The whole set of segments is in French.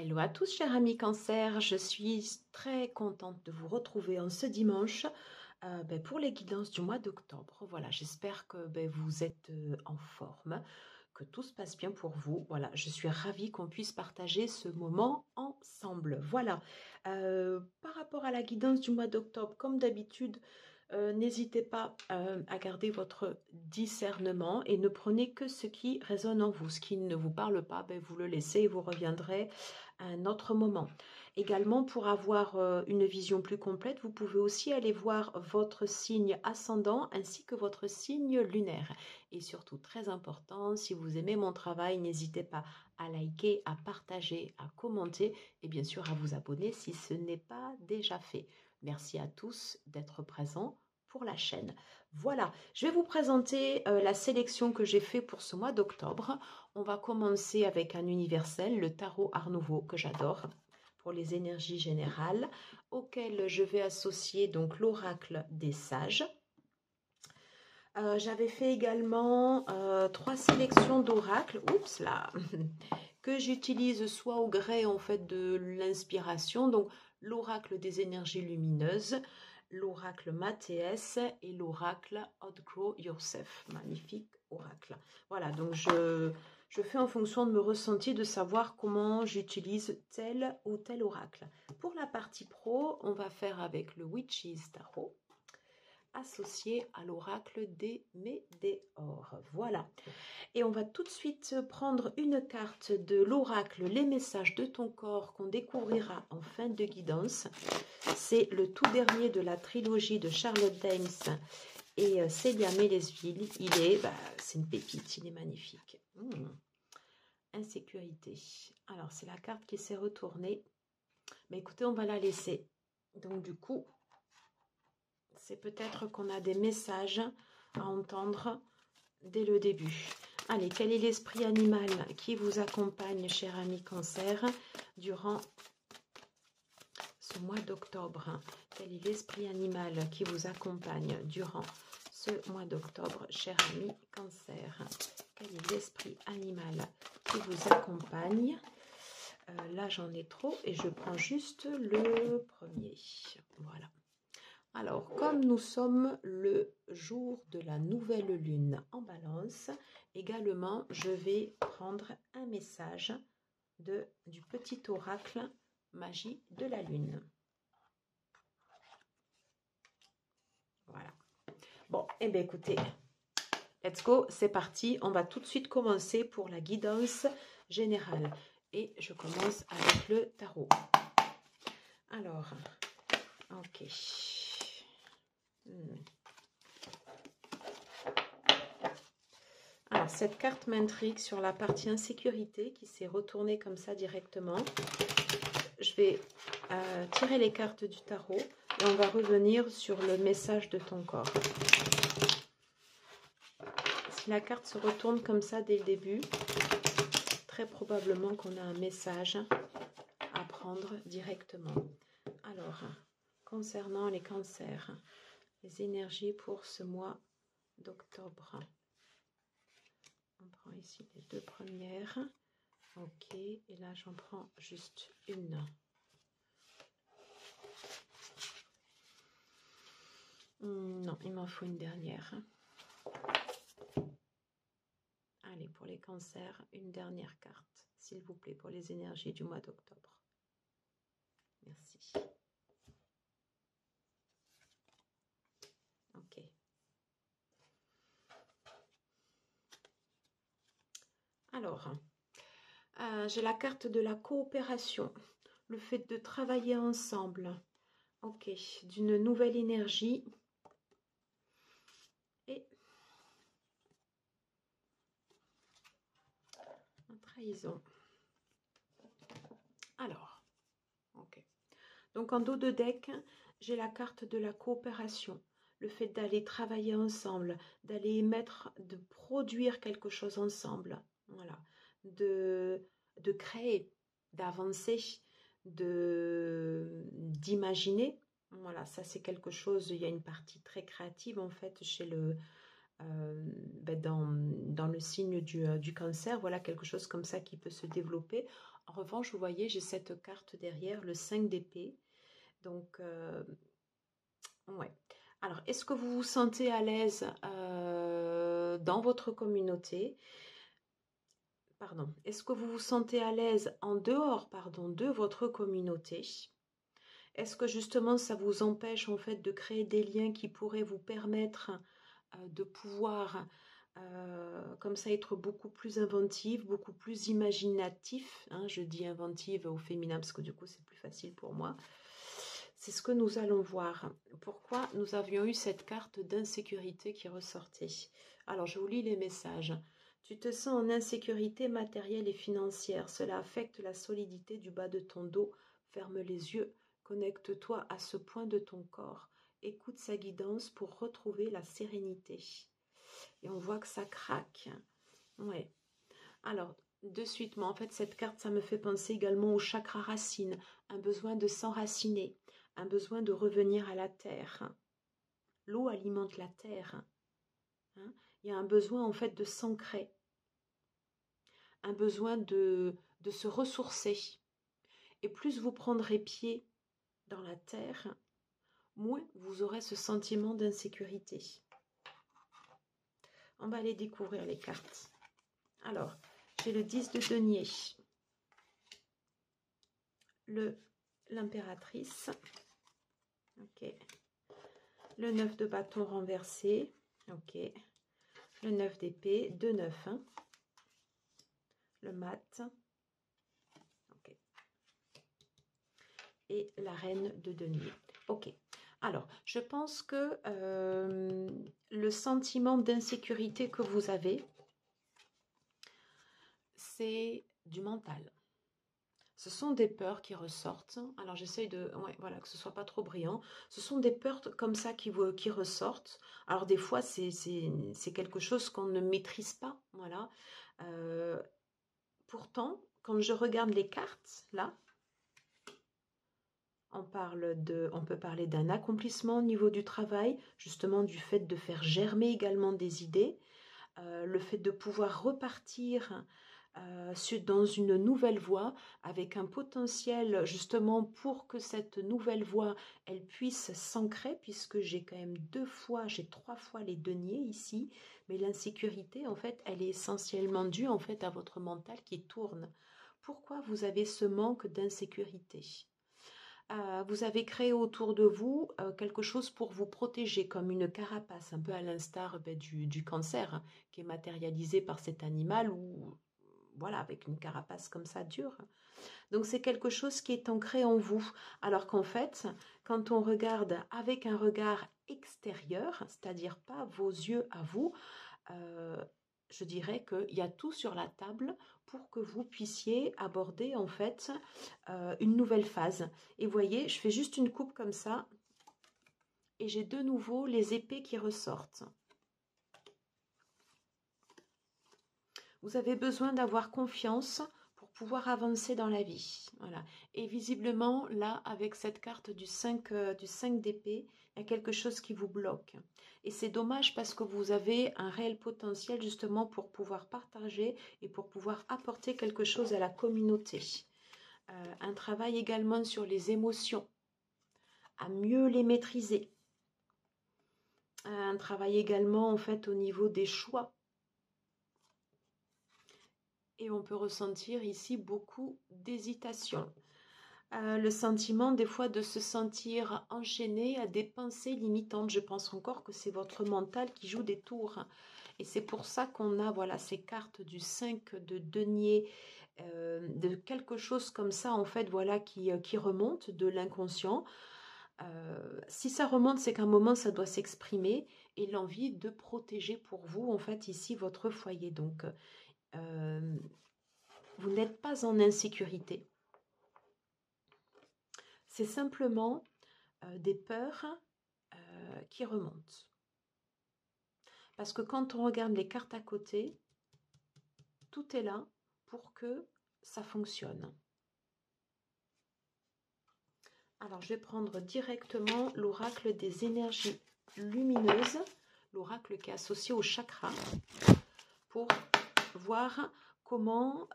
Hello à tous, chers amis Cancer. Je suis très contente de vous retrouver en ce dimanche pour les guidances du mois d'octobre. Voilà, j'espère que vous êtes en forme, que tout se passe bien pour vous. Voilà, je suis ravie qu'on puisse partager ce moment ensemble. Voilà, par rapport à la guidance du mois d'octobre, comme d'habitude, n'hésitez pas à garder votre discernement et ne prenez que ce qui résonne en vous. Ce qui ne vous parle pas, vous le laissez et vous reviendrez à un autre moment. Également, pour avoir une vision plus complète, vous pouvez aussi aller voir votre signe ascendant ainsi que votre signe lunaire. Et surtout, très important, si vous aimez mon travail, n'hésitez pas à liker, à partager, à commenter et bien sûr à vous abonner si ce n'est pas déjà fait. Merci à tous d'être présents pour la chaîne. Voilà, je vais vous présenter la sélection que j'ai fait pour ce mois d'octobre. On va commencer avec un universel, le tarot Art Nouveau, que j'adore, pour les énergies générales, auquel je vais associer donc l'oracle des sages. J'avais fait également 3 sélections d'oracles, oups là, que j'utilise soit au gré en fait de l'inspiration, donc l'oracle des énergies lumineuses, l'oracle Mathéès et l'oracle Outgrow Yourself. Magnifique oracle. Voilà, donc je fais en fonction de mes ressentis de savoir comment j'utilise tel ou tel oracle. Pour la partie pro, on va faire avec le Witches Tarot, associé à l'oracle des Médéores. Voilà. Et on va tout de suite prendre une carte de l'oracle Les messages de ton corps qu'on découvrira en fin de guidance. C'est le tout dernier de la trilogie de Charlotte Dames et Célia Mélesville. C'est une pépite, il est magnifique. Insécurité. Alors, c'est la carte qui s'est retournée. Mais écoutez, on va la laisser. Donc, du coup, c'est peut-être qu'on a des messages à entendre dès le début. Allez, quel est l'esprit animal qui vous accompagne, cher ami Cancer, durant ce mois d'octobre? Quel est l'esprit animal qui vous accompagne durant ce mois d'octobre, cher ami Cancer? Quel est l'esprit animal qui vous accompagne? Là, j'en ai trop et je prends juste le premier. Voilà. Alors, comme nous sommes le jour de la nouvelle lune en balance, également, je vais prendre un message du petit oracle magie de la lune. Voilà. Bon, eh bien écoutez, let's go, c'est parti. On va tout de suite commencer pour la guidance générale. Et je commence avec le tarot. Alors, ok. Alors, cette carte m'intrigue sur la partie insécurité qui s'est retournée comme ça directement. Je vais tirer les cartes du tarot et on va revenir sur le message de ton corps. Si la carte se retourne comme ça dès le début, très probablement qu'on a un message à prendre directement. Alors, concernant les cancers, les énergies pour ce mois d'octobre. On prend ici les 2 premières. Ok, et là j'en prends juste une. Non, il m'en faut une dernière. Allez, pour les cancers, une dernière carte, s'il vous plaît, pour les énergies du mois d'octobre. Merci. Ok. Alors, j'ai la carte de la coopération, le fait de travailler ensemble. Ok, d'une nouvelle énergie. Et la trahison. Alors, ok. Donc en dos de deck, j'ai la carte de la coopération. Le fait d'aller travailler ensemble, d'aller de produire quelque chose ensemble. Voilà. De créer, d'avancer, d'imaginer. Voilà, ça c'est quelque chose, il y a une partie très créative en fait chez dans le signe du cancer. Voilà, quelque chose comme ça qui peut se développer En revanche, vous voyez, j'ai cette carte derrière, le 5 d'épée. Donc, ouais. Alors, est-ce que vous vous sentez à l'aise dans votre communauté? Pardon. Est-ce que vous vous sentez à l'aise en dehors, pardon, de votre communauté? Est-ce que justement ça vous empêche en fait de créer des liens qui pourraient vous permettre de pouvoir comme ça être beaucoup plus inventive, beaucoup plus imaginatif, hein, je dis inventive au féminin parce que du coup c'est plus facile pour moi. C'est ce que nous allons voir. Pourquoi nous avions eu cette carte d'insécurité qui ressortait? Alors je vous lis les messages. Tu te sens en insécurité matérielle et financière. Cela affecte la solidité du bas de ton dos. Ferme les yeux. Connecte-toi à ce point de ton corps. Écoute sa guidance pour retrouver la sérénité. Et on voit que ça craque. Ouais. Alors, de suite, moi, en fait, cette carte, ça me fait penser également au chakra racine, un besoin de s'enraciner, un besoin de revenir à la terre. L'eau alimente la terre. Hein. Il y a un besoin, en fait, de s'ancrer, un besoin de se ressourcer. Et plus vous prendrez pied dans la terre, moins vous aurez ce sentiment d'insécurité. On va aller découvrir les cartes. Alors, j'ai le 10 de denier, l'impératrice, ok, le 9 de bâton renversé, ok, le 9 d'épée, 2 9, hein, le mat, ok, et la reine de denier, ok. Alors, je pense que le sentiment d'insécurité que vous avez, c'est du mental. Ce sont des peurs qui ressortent. Alors, j'essaye de... Ouais, voilà, que ce soit pas trop brillant. Ce sont des peurs comme ça qui ressortent. Alors, des fois, c'est quelque chose qu'on ne maîtrise pas. Voilà. Pourtant, quand je regarde les cartes, là, on peut parler d'un accomplissement au niveau du travail, justement du fait de faire germer également des idées, le fait de pouvoir repartir dans une nouvelle voie avec un potentiel justement pour que cette nouvelle voie elle puisse s'ancrer, puisque j'ai quand même j'ai 3 fois les deniers ici, mais l'insécurité en fait elle est essentiellement due en fait à votre mental qui tourne. Pourquoi vous avez ce manque d'insécurité? Vous avez créé autour de vous quelque chose pour vous protéger, comme une carapace, un peu à l'instar du cancer, hein, qui est matérialisé par cet animal, ou voilà, avec une carapace comme ça dure. Donc c'est quelque chose qui est ancré en vous, alors qu'en fait, quand on regarde avec un regard extérieur, c'est-à-dire pas vos yeux à vous, je dirais qu'il y a tout sur la table pour que vous puissiez aborder en fait une nouvelle phase. Et vous voyez, je fais juste une coupe comme ça et j'ai de nouveau les épées qui ressortent. Vous avez besoin d'avoir confiance pour pouvoir avancer dans la vie. Voilà. Et visiblement, là, avec cette carte du 5 d'épée, il y a quelque chose qui vous bloque. Et c'est dommage parce que vous avez un réel potentiel justement pour pouvoir partager et pour pouvoir apporter quelque chose à la communauté. Un travail également sur les émotions, à mieux les maîtriser. Un travail également en fait au niveau des choix. Et on peut ressentir ici beaucoup d'hésitation. Le sentiment des fois de se sentir enchaîné à des pensées limitantes. Je pense encore que c'est votre mental qui joue des tours. Et c'est pour ça qu'on a voilà, ces cartes du 5 de denier, de quelque chose comme ça en fait voilà, qui remonte de l'inconscient. Si ça remonte, c'est qu'à un moment ça doit s'exprimer, et l'envie de protéger pour vous en fait ici votre foyer. Donc vous n'êtes pas en insécurité. C'est simplement des peurs qui remontent. Parce que quand on regarde les cartes à côté, tout est là pour que ça fonctionne. Alors, je vais prendre directement l'oracle des énergies lumineuses, l'oracle qui est associé au chakra, pour voir comment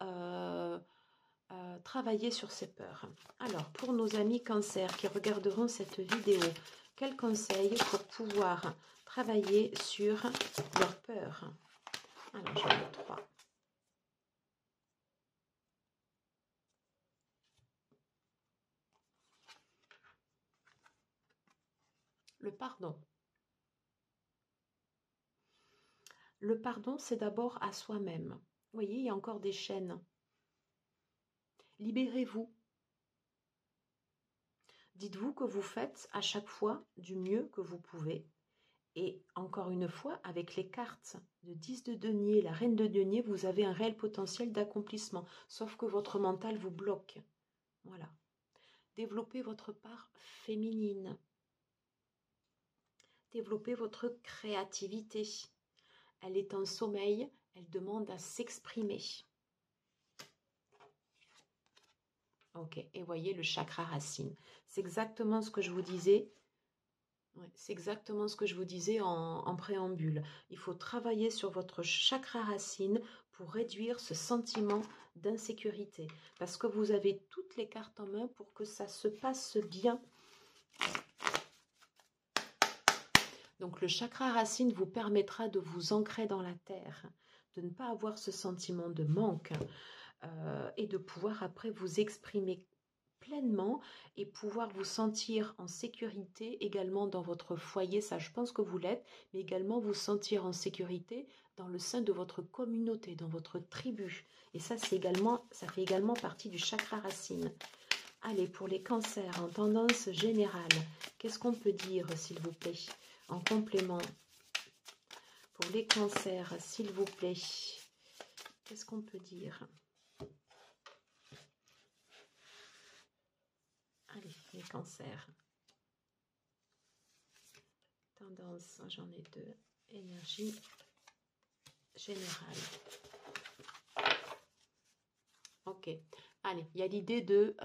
travailler sur ces peurs. Alors, pour nos amis cancer qui regarderont cette vidéo, quels conseils pour pouvoir travailler sur leurs peurs? Alors, j'en ai 3. Le pardon. Le pardon, c'est d'abord à soi-même. Vous voyez, il y a encore des chaînes. Libérez-vous. Dites-vous que vous faites à chaque fois du mieux que vous pouvez. Et encore une fois, avec les cartes de 10 de denier, la reine de denier, vous avez un réel potentiel d'accomplissement. Sauf que votre mental vous bloque. Voilà. Développez votre part féminine. Développez votre créativité. Elle est en sommeil, elle demande à s'exprimer. Ok, et voyez le chakra racine. C'est exactement ce que je vous disais. Ouais, c'est exactement ce que je vous disais en préambule. Il faut travailler sur votre chakra racine pour réduire ce sentiment d'insécurité. Parce que vous avez toutes les cartes en main pour que ça se passe bien. Donc le chakra racine vous permettra de vous ancrer dans la terre, de ne pas avoir ce sentiment de manque et de pouvoir après vous exprimer pleinement et pouvoir vous sentir en sécurité également dans votre foyer, ça je pense que vous l'êtes, mais également vous sentir en sécurité dans le sein de votre communauté, dans votre tribu. Et ça, ça fait également partie du chakra racine. Allez, pour les cancers, en tendance générale, qu'est-ce qu'on peut dire, s'il vous plaît, en complément? Pour les cancers, s'il vous plaît, qu'est-ce qu'on peut dire? Allez, les cancers. Tendance, j'en ai 2. Énergie générale. Ok. Allez, il y a l'idée de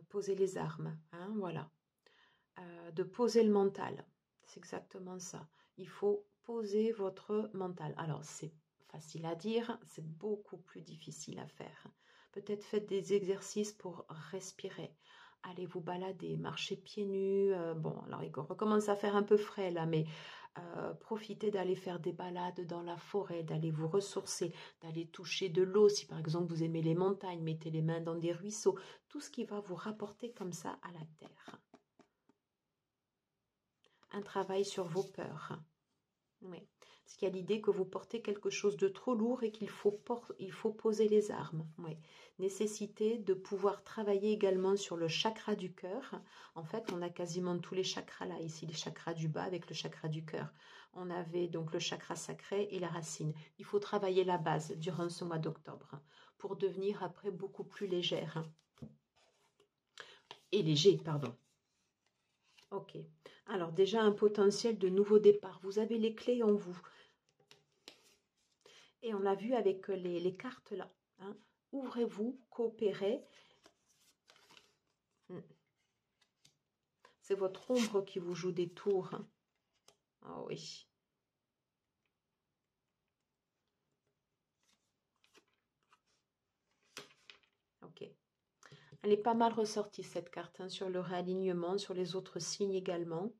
poser les armes. Hein, voilà. De poser le mental. C'est exactement ça. Il faut poser votre mental. Alors, c'est facile à dire, c'est beaucoup plus difficile à faire. Peut-être faites des exercices pour respirer. Allez vous balader, marcher pieds nus. Bon, alors il recommence à faire un peu frais là, mais profitez d'aller faire des balades dans la forêt, d'aller vous ressourcer, d'aller toucher de l'eau. Si par exemple vous aimez les montagnes, mettez les mains dans des ruisseaux. Tout ce qui va vous rapporter comme ça à la terre. Un travail sur vos peurs. Oui. Parce qu'il y a l'idée que vous portez quelque chose de trop lourd et qu'il faut, poser les armes. Oui. Nécessité de pouvoir travailler également sur le chakra du cœur. En fait, on a quasiment tous les chakras là. Ici, les chakras du bas avec le chakra du cœur. On avait donc le chakra sacré et la racine. Il faut travailler la base durant ce mois d'octobre pour devenir après beaucoup plus légère. Et léger, pardon. Ok. Alors déjà un potentiel de nouveau départ. Vous avez les clés en vous. Et on l'a vu avec les cartes là. Hein. Ouvrez-vous, coopérez. C'est votre ombre qui vous joue des tours. Hein. Ah oui. Ok. Elle est pas mal ressortie cette carte hein, sur le réalignement, sur les autres signes également.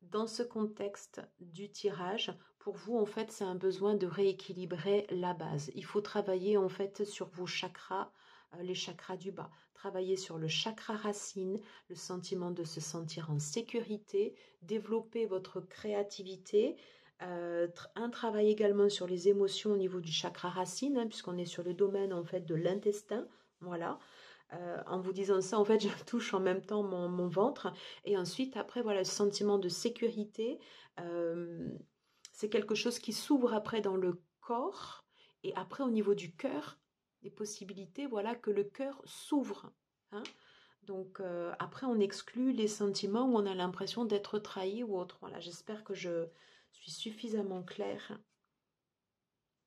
Dans ce contexte du tirage, pour vous, en fait, c'est un besoin de rééquilibrer la base. Il faut travailler, en fait, sur vos chakras, les chakras du bas. Travailler sur le chakra racine, le sentiment de se sentir en sécurité, développer votre créativité, un travail également sur les émotions au niveau du chakra racine, hein, puisqu'on est sur le domaine, en fait, de l'intestin. Voilà. En vous disant ça, en fait, je touche en même temps mon ventre. Et ensuite, après, voilà, le sentiment de sécurité, c'est quelque chose qui s'ouvre après dans le corps. Et après, au niveau du cœur, des possibilités, voilà, que le cœur s'ouvre. Hein. Donc, après, on exclut les sentiments où on a l'impression d'être trahi ou autre. Voilà, j'espère que je suis suffisamment claire.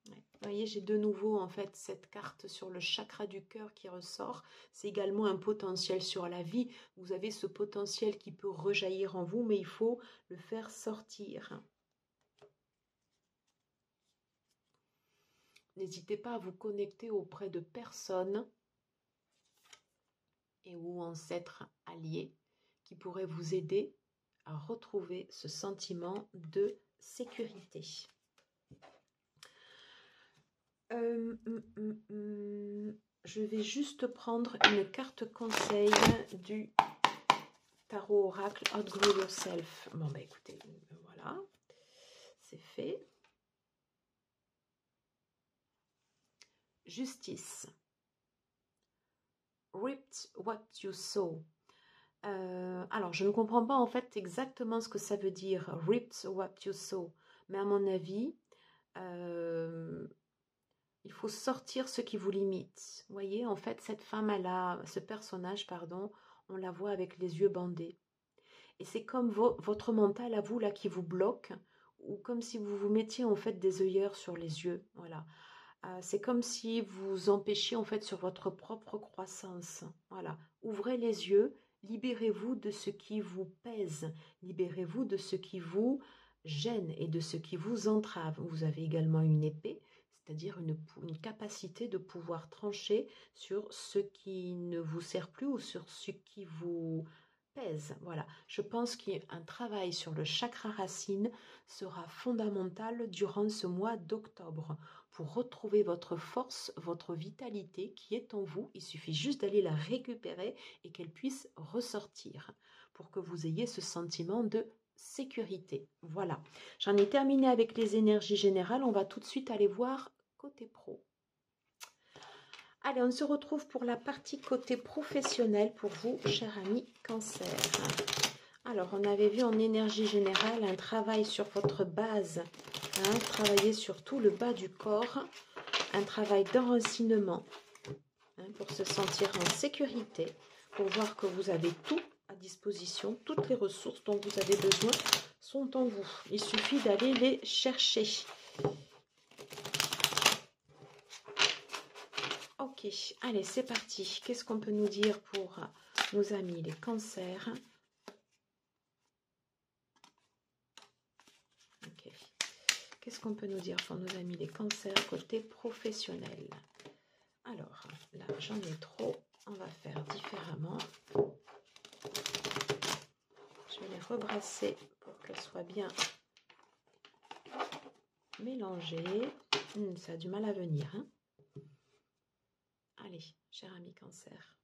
Ouais. Vous voyez, j'ai de nouveau en fait cette carte sur le chakra du cœur qui ressort. C'est également un potentiel sur la vie. Vous avez ce potentiel qui peut rejaillir en vous, mais il faut le faire sortir. N'hésitez pas à vous connecter auprès de personnes et ou ancêtres alliés qui pourraient vous aider à retrouver ce sentiment de sécurité. Je vais juste prendre une carte conseil du tarot oracle Outgrow Yourself. Bon, bah écoutez, voilà, c'est fait. Justice. Reaped what you sow. Alors, je ne comprends pas en fait exactement ce que ça veut dire, reaped what you sow. Mais à mon avis, il faut sortir ce qui vous limite. Vous voyez, en fait, cette femme, ce personnage, pardon, on la voit avec les yeux bandés. Et c'est comme votre mental à vous, là, qui vous bloque, ou comme si vous vous mettiez, en fait, des œillères sur les yeux. Voilà. C'est comme si vous empêchiez, en fait, sur votre propre croissance. Voilà. Ouvrez les yeux, libérez-vous de ce qui vous pèse, libérez-vous de ce qui vous gêne et de ce qui vous entrave. Vous avez également une épée, c'est-à-dire une capacité de pouvoir trancher sur ce qui ne vous sert plus ou sur ce qui vous pèse. Voilà, je pense qu'un travail sur le chakra racine sera fondamental durant ce mois d'octobre pour retrouver votre force, votre vitalité qui est en vous. Il suffit juste d'aller la récupérer et qu'elle puisse ressortir pour que vous ayez ce sentiment de sécurité. Voilà, j'en ai terminé avec les énergies générales. On va tout de suite aller voir côté pro. Allez, on se retrouve pour la partie côté professionnel pour vous, cher ami Cancer. Alors, on avait vu en énergie générale un travail sur votre base, travailler sur tout le bas du corps, un travail d'enracinement pour se sentir en sécurité, pour voir que vous avez tout à disposition, toutes les ressources dont vous avez besoin sont en vous. Il suffit d'aller les chercher. Ok, allez, c'est parti. Qu'est-ce qu'on peut nous dire pour nos amis les cancers? Ok. Qu'est-ce qu'on peut nous dire pour nos amis les cancers côté professionnel? Alors, là, j'en ai trop. On va faire différemment. Je vais les rebrasser pour qu'elles soient bien mélangées. Ça a du mal à venir, hein? Allez, cher ami cancer.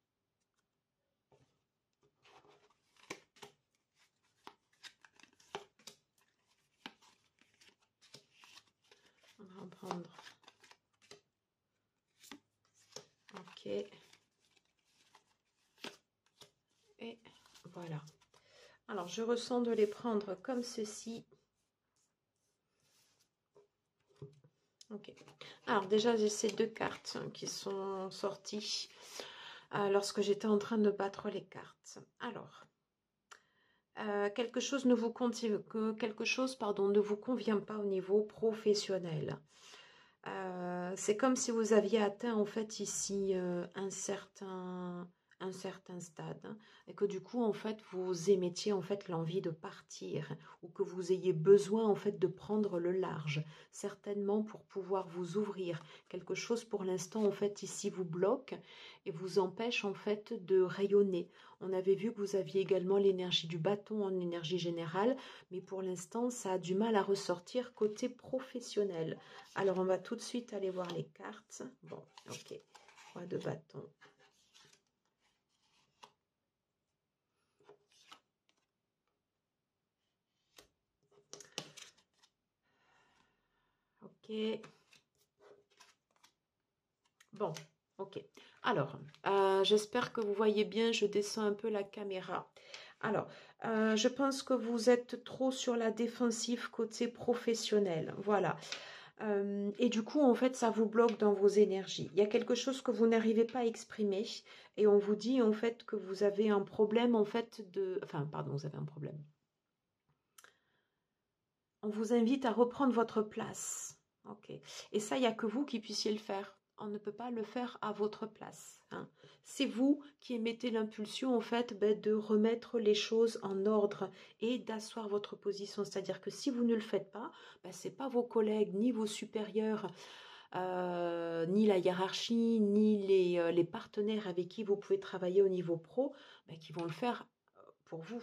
On va en prendre. Ok. Et voilà. Alors, je ressens de les prendre comme ceci. Ok. Alors, déjà, j'ai ces deux cartes qui sont sorties lorsque j'étais en train de battre les cartes. Alors, quelque chose ne vous convient pas au niveau professionnel. C'est comme si vous aviez atteint en fait ici un certain stade, et que du coup en fait vous émettiez en fait l'envie de partir, ou que vous ayez besoin en fait de prendre le large, certainement pour pouvoir vous ouvrir. Quelque chose pour l'instant en fait ici vous bloque et vous empêche en fait de rayonner. On avait vu que vous aviez également l'énergie du bâton en énergie générale, mais pour l'instant ça a du mal à ressortir côté professionnel. Alors on va tout de suite aller voir les cartes. Bon, ok, 3 de bâton. Ok. Bon, ok. Alors, j'espère que vous voyez bien, je descends un peu la caméra. Alors, je pense que vous êtes trop sur la défensive côté professionnel. Voilà. Et du coup, en fait, ça vous bloque dans vos énergies. Il y a quelque chose que vous n'arrivez pas à exprimer et on vous dit, en fait, que vous avez un problème, en fait, de... Enfin, pardon, vous avez un problème. On vous invite à reprendre votre place. Ok. Et ça, il n'y a que vous qui puissiez le faire. On ne peut pas le faire à votre place. Hein. C'est vous qui émettez l'impulsion, en fait, de remettre les choses en ordre et d'asseoir votre position. C'est-à-dire que si vous ne le faites pas, ce n'est pas vos collègues ni vos supérieurs ni la hiérarchie, ni les partenaires avec qui vous pouvez travailler au niveau pro, ben, qui vont le faire pour vous.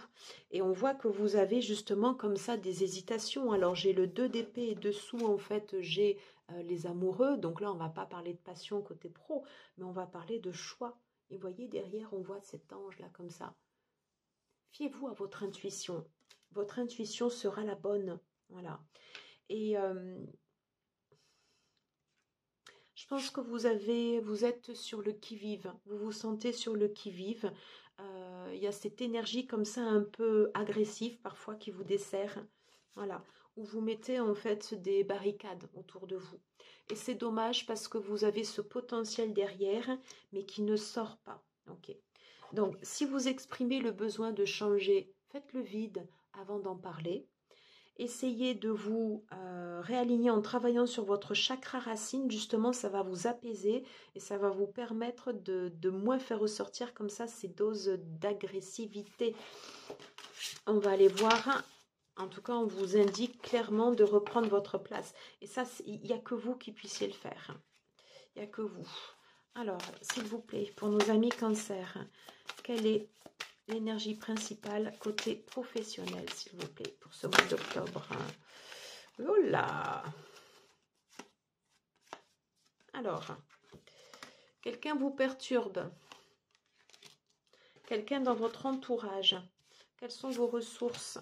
Et on voit que vous avez justement comme ça des hésitations. Alors j'ai le 2 d'épée et dessous, en fait, j'ai les amoureux. Donc là, on va pas parler de passion côté pro, mais on va parler de choix. Et vous voyez, derrière, on voit cet ange-là comme ça. Fiez-vous à votre intuition. Votre intuition sera la bonne. Voilà. Et je pense que vous êtes sur le qui-vive. Vous vous sentez sur le qui-vive. Il y a cette énergie comme ça un peu agressive parfois qui vous dessert. Voilà. Où vous mettez en fait des barricades autour de vous. Et c'est dommage parce que vous avez ce potentiel derrière, mais qui ne sort pas. Ok. Donc, si vous exprimez le besoin de changer, faites le vide avant d'en parler. Essayez de vous réaligner en travaillant sur votre chakra racine. Justement, ça va vous apaiser et ça va vous permettre de moins faire ressortir comme ça ces doses d'agressivité. On va aller voir. En tout cas, on vous indique clairement de reprendre votre place. Et ça, il n'y a que vous qui puissiez le faire. Il n'y a que vous. Alors, s'il vous plaît, pour nos amis cancer, quelle est l'énergie principale côté professionnel, s'il vous plaît, pour ce mois d'octobre? Oh là! Alors, quelqu'un vous perturbe. Quelqu'un dans votre entourage. Quelles sont vos ressources?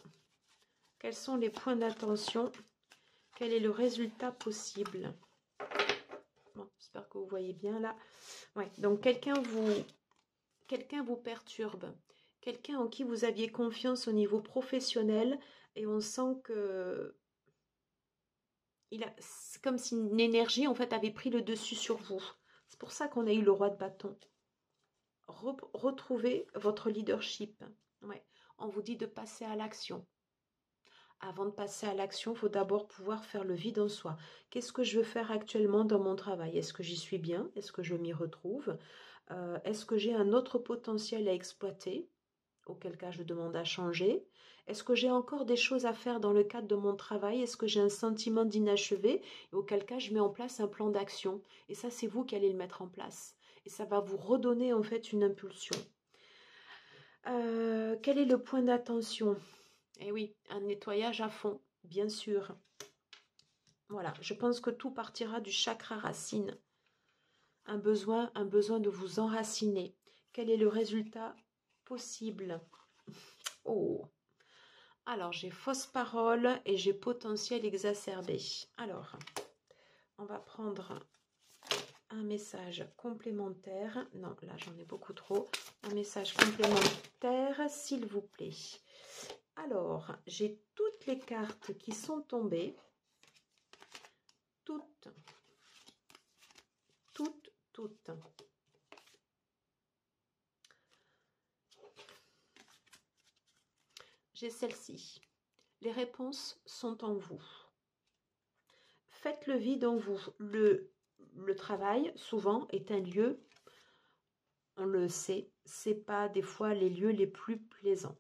Quels sont les points d'attention? Quel est le résultat possible? Bon, j'espère que vous voyez bien là. Ouais, donc quelqu'un vous perturbe. Quelqu'un en qui vous aviez confiance au niveau professionnel et on sent que c'est comme si une énergie en fait avait pris le dessus sur vous. C'est pour ça qu'on a eu le roi de bâton. Retrouvez votre leadership. Ouais. On vous dit de passer à l'action. Avant de passer à l'action, il faut d'abord pouvoir faire le vide en soi. Qu'est-ce que je veux faire actuellement dans mon travail? Est-ce que j'y suis bien? Est-ce que je m'y retrouve? Est-ce que j'ai un autre potentiel à exploiter? Auquel cas je demande à changer. Est-ce que j'ai encore des choses à faire dans le cadre de mon travail? Est-ce que j'ai un sentiment d'inachevé? Et auquel cas je mets en place un plan d'action. Et ça, c'est vous qui allez le mettre en place. Et ça va vous redonner en fait une impulsion. Quel est le point d'attention? Eh oui, un nettoyage à fond, bien sûr. Voilà, je pense que tout partira du chakra racine. Un besoin de vous enraciner. Quel est le résultat possible? Oh, alors j'ai fausse parole et j'ai potentiel exacerbé. Alors, on va prendre un message complémentaire. Non, là j'en ai beaucoup trop. Un message complémentaire, s'il vous plaît. Alors, j'ai toutes les cartes qui sont tombées. Toutes. J'ai celle-ci. Les réponses sont en vous. Faites le vide en vous. Le travail, souvent, est un lieu, on le sait, c'est pas des fois les lieux les plus plaisants.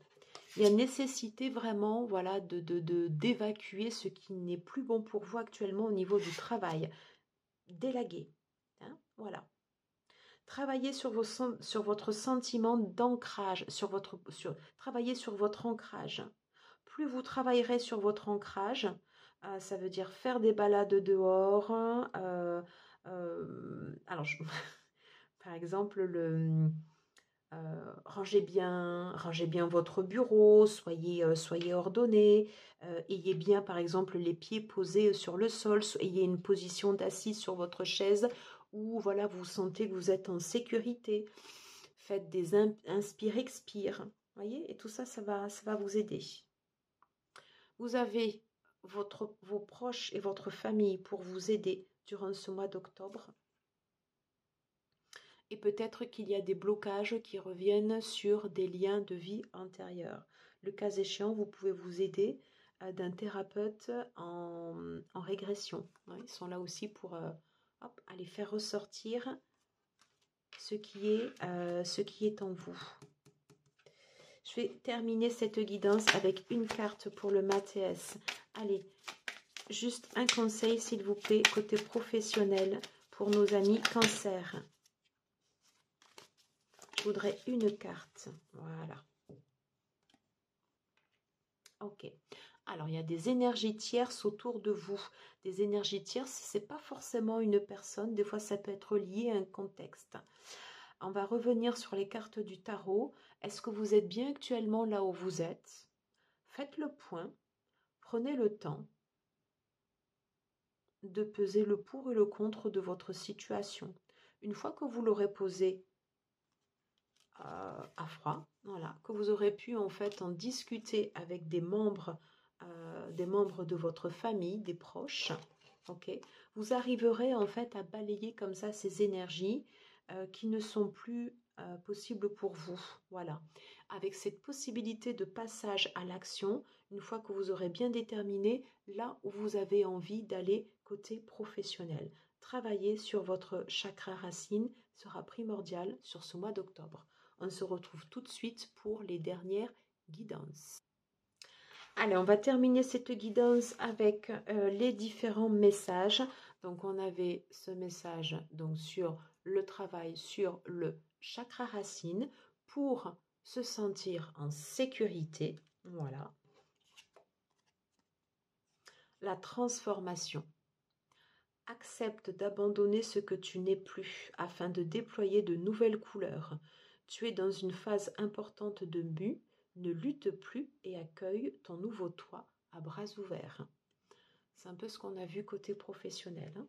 Il y a nécessité vraiment, voilà, d'évacuer ce qui n'est plus bon pour vous actuellement au niveau du travail. Délaguer. Hein, voilà. Travaillez sur votre sentiment d'ancrage, travaillez sur votre ancrage. Plus vous travaillerez sur votre ancrage, ça veut dire faire des balades dehors. Alors, par exemple, rangez bien votre bureau, soyez ordonné, ayez bien, par exemple, les pieds posés sur le sol, ayez une position d'assise sur votre chaise où voilà, vous sentez que vous êtes en sécurité. Faites des inspire-expire, voyez, et tout ça, ça va vous aider. Vous avez vos proches et votre famille pour vous aider durant ce mois d'octobre. Et peut-être qu'il y a des blocages qui reviennent sur des liens de vie antérieurs. Le cas échéant, vous pouvez vous aider d'un thérapeute en régression. Ouais, ils sont là aussi pour aller faire ressortir ce qui est en vous. Je vais terminer cette guidance avec une carte pour le Mathias. Allez, Juste un conseil, s'il vous plaît, côté professionnel pour nos amis Cancer. Je voudrais une carte. Voilà. Ok. Alors, il y a des énergies tierces autour de vous. Des énergies tierces, ce n'est pas forcément une personne. Des fois, ça peut être lié à un contexte. On va revenir sur les cartes du tarot. Est-ce que vous êtes bien actuellement là où vous êtes? Faites le point. Prenez le temps de peser le pour et le contre de votre situation. Une fois que vous l'aurez posé à froid, voilà, que vous aurez pu en fait en discuter avec des membres de votre famille, des proches, ok, vous arriverez en fait à balayer comme ça ces énergies qui ne sont plus possibles pour vous, voilà. Avec cette possibilité de passage à l'action, une fois que vous aurez bien déterminé là où vous avez envie d'aller côté professionnel. Travailler sur votre chakra racine sera primordial sur ce mois d'octobre. On se retrouve tout de suite pour les dernières guidances. Allez, on va terminer cette guidance avec les différents messages. Donc, on avait ce message donc, sur le travail, sur le chakra racine pour se sentir en sécurité. Voilà. La transformation. Accepte d'abandonner ce que tu n'es plus afin de déployer de nouvelles couleurs. Tu es dans une phase importante de mue, ne lutte plus et accueille ton nouveau toi à bras ouverts. C'est un peu ce qu'on a vu côté professionnel. Hein.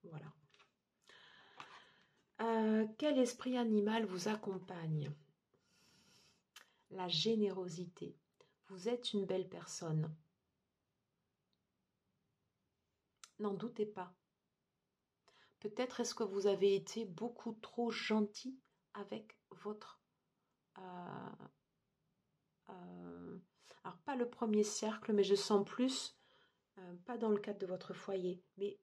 Voilà. Quel esprit animal vous accompagne? La générosité. Vous êtes une belle personne. N'en doutez pas. Peut-être est-ce que vous avez été beaucoup trop gentil avec votre... alors, pas le premier cercle, mais je sens plus, pas dans le cadre de votre foyer, mais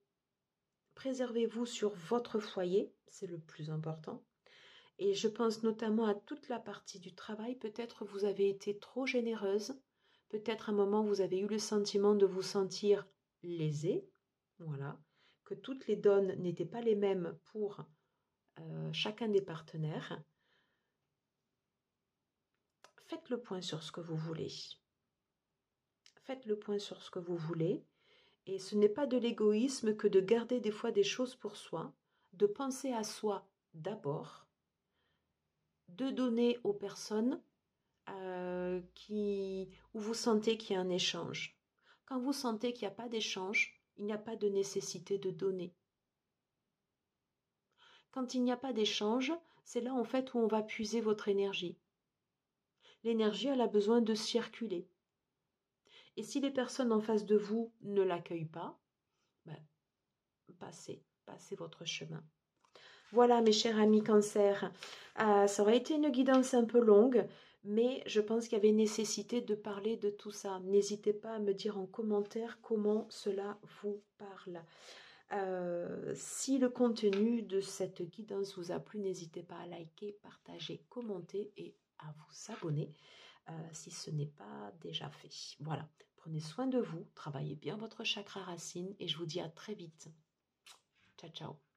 préservez-vous sur votre foyer, c'est le plus important. Et je pense notamment à toute la partie du travail. Peut-être vous avez été trop généreuse. Peut-être à un moment vous avez eu le sentiment de vous sentir lésée. Voilà. Que toutes les donnes n'étaient pas les mêmes pour chacun des partenaires. Faites le point sur ce que vous voulez. Faites le point sur ce que vous voulez. Et ce n'est pas de l'égoïsme que de garder des fois des choses pour soi, de penser à soi d'abord, de donner aux personnes où vous sentez qu'il y a un échange. Quand vous sentez qu'il n'y a pas d'échange, il n'y a pas de nécessité de donner. Quand il n'y a pas d'échange, c'est là en fait où on va puiser votre énergie. L'énergie, elle a besoin de circuler. Et si les personnes en face de vous ne l'accueillent pas, ben, passez votre chemin. Voilà mes chers amis Cancer, ça aurait été une guidance un peu longue, mais je pense qu'il y avait nécessité de parler de tout ça. N'hésitez pas à me dire en commentaire comment cela vous parle. Si le contenu de cette guidance vous a plu, n'hésitez pas à liker, partager, commenter et à vous abonner si ce n'est pas déjà fait. Voilà, prenez soin de vous, travaillez bien votre chakra racine et je vous dis à très vite. Ciao, ciao.